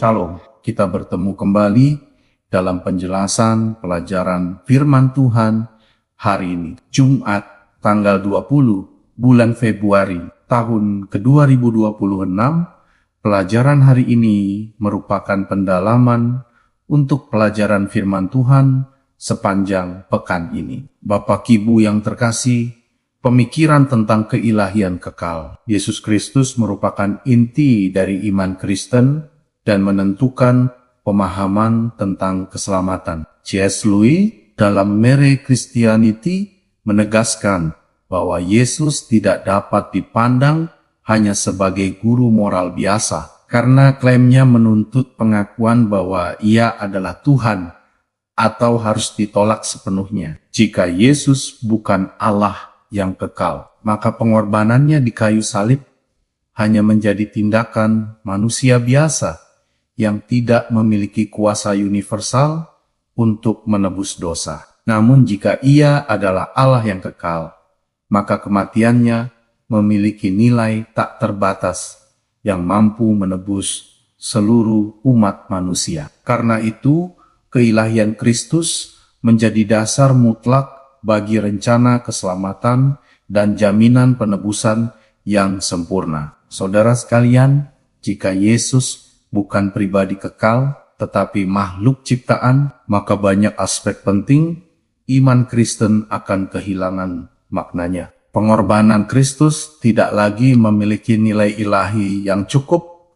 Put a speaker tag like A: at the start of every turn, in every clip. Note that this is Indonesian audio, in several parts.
A: Shalom, kita bertemu kembali dalam penjelasan pelajaran firman Tuhan hari ini, Jumat tanggal 20 bulan Februari tahun ke-2026. Pelajaran hari ini merupakan pendalaman untuk pelajaran firman Tuhan sepanjang pekan ini. Bapak Ibu yang terkasih, pemikiran tentang keilahian kekal. Yesus Kristus merupakan inti dari iman Kristen dan menentukan pemahaman tentang keselamatan. C.S. Lewis dalam Mere Christianity menegaskan bahwa Yesus tidak dapat dipandang hanya sebagai guru moral biasa, karena klaimnya menuntut pengakuan bahwa ia adalah Tuhan atau harus ditolak sepenuhnya. Jika Yesus bukan Allah yang kekal, maka pengorbanannya di kayu salib hanya menjadi tindakan manusia biasa yang tidak memiliki kuasa universal untuk menebus dosa. Namun jika ia adalah Allah yang kekal, maka kematiannya memiliki nilai tak terbatas yang mampu menebus seluruh umat manusia. Karena itu, keilahian Kristus menjadi dasar mutlak bagi rencana keselamatan dan jaminan penebusan yang sempurna. Saudara sekalian, jika Yesus bukan pribadi kekal, tetapi makhluk ciptaan, maka banyak aspek penting iman Kristen akan kehilangan maknanya. Pengorbanan Kristus tidak lagi memiliki nilai ilahi yang cukup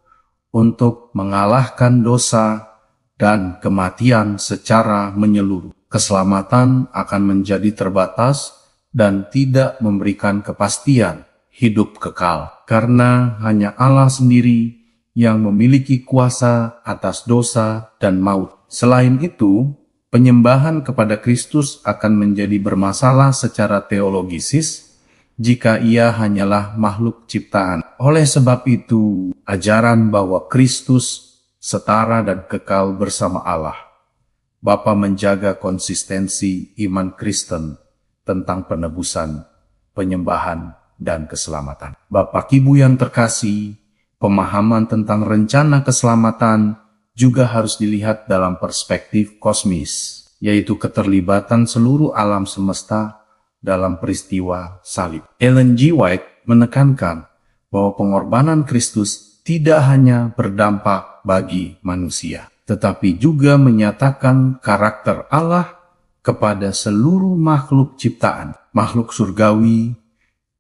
A: untuk mengalahkan dosa dan kematian secara menyeluruh. Keselamatan akan menjadi terbatas dan tidak memberikan kepastian hidup kekal, karena hanya Allah sendiri yang memiliki kuasa atas dosa dan maut. Selain itu, penyembahan kepada Kristus akan menjadi bermasalah secara teologisis jika ia hanyalah makhluk ciptaan. Oleh sebab itu, ajaran bahwa Kristus setara dan kekal bersama Allah, Bapa menjaga konsistensi iman Kristen tentang penebusan, penyembahan, dan keselamatan. Bapak Ibu yang terkasih, pemahaman tentang rencana keselamatan juga harus dilihat dalam perspektif kosmis, yaitu keterlibatan seluruh alam semesta dalam peristiwa salib. Ellen G. White menekankan bahwa pengorbanan Kristus tidak hanya berdampak bagi manusia, tetapi juga menyatakan karakter Allah kepada seluruh makhluk ciptaan. Makhluk surgawi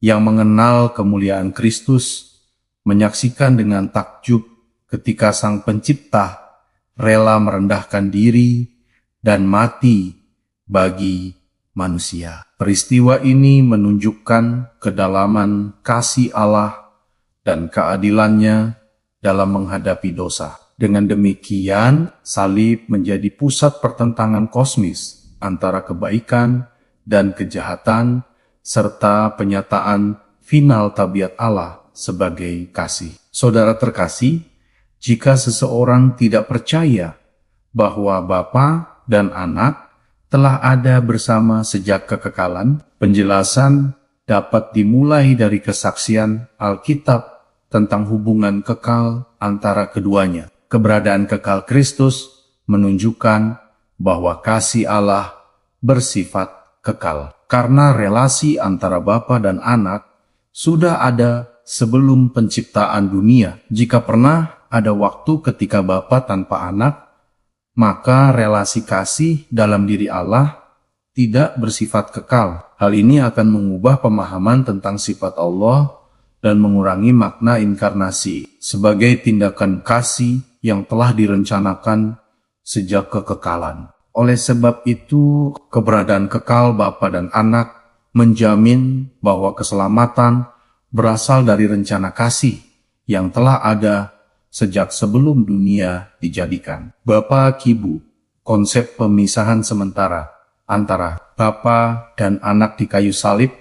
A: yang mengenal kemuliaan Kristus menyaksikan dengan takjub ketika Sang Pencipta rela merendahkan diri dan mati bagi manusia. Peristiwa ini menunjukkan kedalaman kasih Allah dan keadilannya dalam menghadapi dosa. Dengan demikian, salib menjadi pusat pertentangan kosmis antara kebaikan dan kejahatan, serta penyataan final tabiat Allah sebagai kasih. Saudara terkasih, jika seseorang tidak percaya bahwa Bapa dan Anak telah ada bersama sejak kekekalan, penjelasan dapat dimulai dari kesaksian Alkitab tentang hubungan kekal antara keduanya. Keberadaan kekal Kristus menunjukkan bahwa kasih Allah bersifat kekal, karena relasi antara Bapa dan Anak sudah ada sebelum penciptaan dunia. Jika pernah ada waktu ketika Bapa tanpa Anak, maka relasi kasih dalam diri Allah tidak bersifat kekal. Hal ini akan mengubah pemahaman tentang sifat Allah dan mengurangi makna inkarnasi sebagai tindakan kasih yang telah direncanakan sejak kekekalan. Oleh sebab itu, keberadaan kekal Bapa dan Anak menjamin bahwa keselamatan berasal dari rencana kasih yang telah ada sejak sebelum dunia dijadikan. Bapak Ibu, konsep pemisahan sementara antara Bapa dan Anak di kayu salib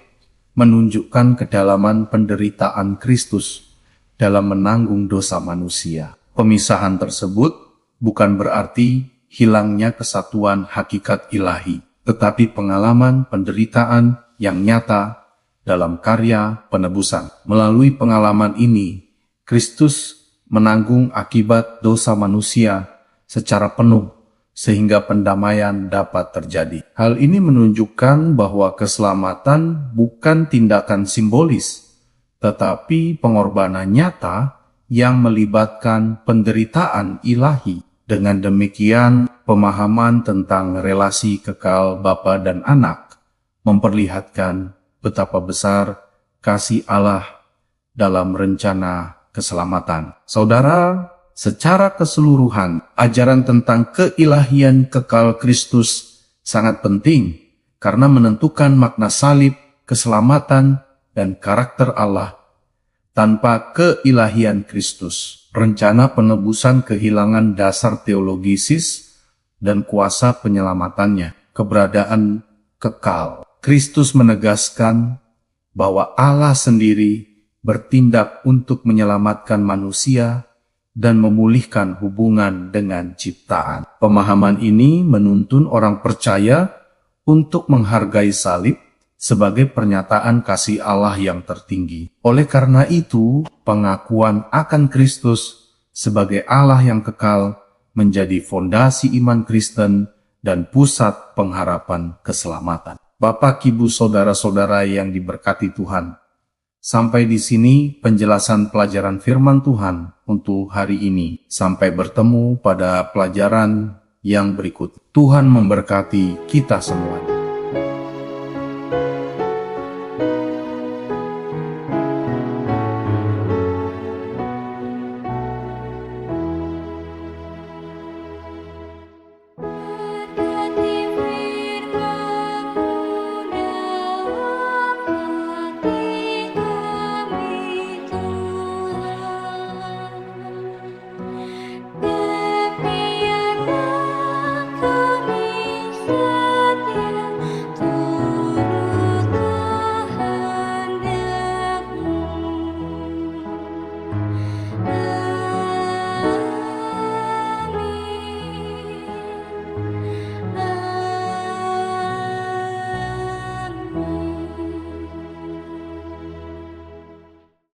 A: menunjukkan kedalaman penderitaan Kristus dalam menanggung dosa manusia. Pemisahan tersebut bukan berarti hilangnya kesatuan hakikat ilahi, tetapi pengalaman penderitaan yang nyata dalam karya penebusan. Melalui pengalaman ini, Kristus menanggung akibat dosa manusia secara penuh sehingga pendamaian dapat terjadi. Hal ini menunjukkan bahwa keselamatan bukan tindakan simbolis, tetapi pengorbanan nyata yang melibatkan penderitaan ilahi. Dengan demikian, pemahaman tentang relasi kekal Bapa dan Anak memperlihatkan betapa besar kasih Allah dalam rencana keselamatan. Saudara, secara keseluruhan, ajaran tentang keilahian kekal Kristus sangat penting karena menentukan makna salib, keselamatan, dan karakter Allah. Tanpa keilahian Kristus, rencana penebusan kehilangan dasar teologisis dan kuasa penyelamatannya, keberadaan kekal. Kristus menegaskan bahwa Allah sendiri bertindak untuk menyelamatkan manusia dan memulihkan hubungan dengan ciptaan. Pemahaman ini menuntun orang percaya untuk menghargai salib sebagai pernyataan kasih Allah yang tertinggi. Oleh karena itu, pengakuan akan Kristus sebagai Allah yang kekal menjadi fondasi iman Kristen dan pusat pengharapan keselamatan. Bapak, Ibu, saudara-saudara yang diberkati Tuhan, sampai di sini penjelasan pelajaran firman Tuhan untuk hari ini. Sampai bertemu pada pelajaran yang berikut. Tuhan memberkati kita semua.